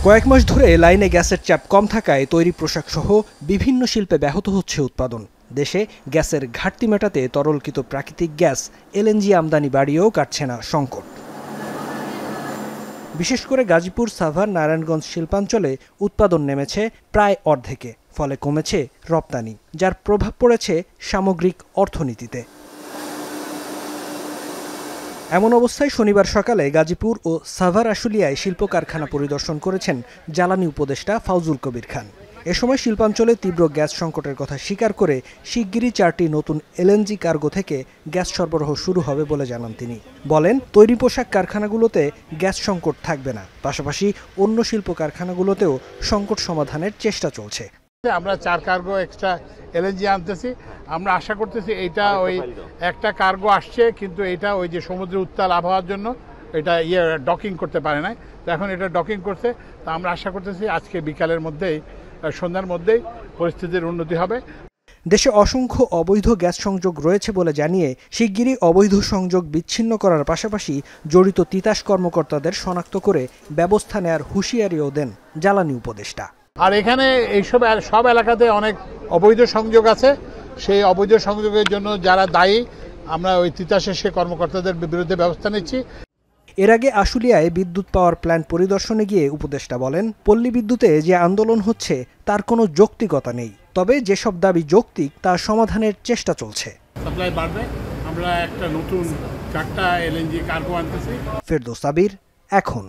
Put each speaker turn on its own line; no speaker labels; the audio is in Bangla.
কয়েক মাস ধরে লাইনে গ্যাসের চাপ কম থাকায় তৈরি পোশাকসহ বিভিন্ন শিল্পে ব্যাহত হচ্ছে উৎপাদন। দেশে গ্যাসের ঘাটতি মেটাতে তরলকৃত প্রাকৃতিক গ্যাস এলএনজি আমদানি বাড়িয়েও কাটছে না সংকট। বিশেষ করে গাজীপুর, সাভার, নারায়ণগঞ্জ শিল্পাঞ্চলে উৎপাদন নেমেছে প্রায় অর্ধেকে, ফলে কমেছে রপ্তানি, যার প্রভাব পড়েছে সামগ্রিক অর্থনীতিতে। এমন অবস্থায় শনিবার সকালে গাজীপুর ও সাভার আশুলিয়ায় শিল্প কারখানা পরিদর্শন করেছেন জ্বালানি উপদেষ্টা ফাউজুল কবির খান। এ সময় শিল্পাঞ্চলে তীব্র গ্যাস সংকটের কথা স্বীকার করে শিগগিরই 4টি নতুন এলএনজি কার্গো থেকে গ্যাস সরবরাহ শুরু হবে বলে জানান তিনি। বলেন, তৈরি পোশাক কারখানাগুলোতে গ্যাস সংকট থাকবে না, পাশাপাশি অন্য শিল্প কারখানাগুলোতেও সংকট সমাধানের চেষ্টা চলছে।
আমরা 4 কার্গো এক্সট্রা এলএনজি আনতেছি। আমরা আশা করতেছি এটা ওই একটা কার্গো আসছে, কিন্তু এটা ওই যে সমুদ্রের উত্তাল আবহাওয়ার জন্য এটা ডকিং করতে পারে না। তো এখন এটা ডকিং করছে। তো আমরা আশা করতেছি আজকে বিকালের মধ্যেই, সন্ধ্যার মধ্যেই পরিস্থিতির উন্নতি হবে।
দেশে অসংখ্য অবৈধ গ্যাস সংযোগ রয়েছে বলে জানিয়ে শিগগিরই অবৈধ সংযোগ বিচ্ছিন্ন করার পাশাপাশি জড়িত তিতাস কর্মকর্তাদের শনাক্ত করে ব্যবস্থা নেয়ার হুঁশিয়ারিও দেন জ্বালানি উপদেষ্টা।
আর এখানে এইসব সব এলাকাতে অনেক অবৈধ সংযোগ আছে। সেই অবৈধ সংযোগের জন্য যারা দায়ী, আমরা ওই তিতাসের সে কর্মকর্তাদের বিরুদ্ধে ব্যবস্থা নিচ্ছি।
এর আগে আশুলিয়ায় বিদ্যুৎ পাওয়ার প্ল্যান্ট পরিদর্শনে গিয়ে উপদেষ্টা বলেন, পল্লী বিদ্যুতে যে আন্দোলন হচ্ছে তার কোনো যৌক্তিকতা নেই, তবে যেসব দাবি যৌক্তিক তা সমাধানের চেষ্টা চলছে।
সাপ্লাই বাড়বে, আমরা একটা নতুন 4টা এলএনজি কার্গো আনতেছি।
ফেরদৌস আবির, এখন।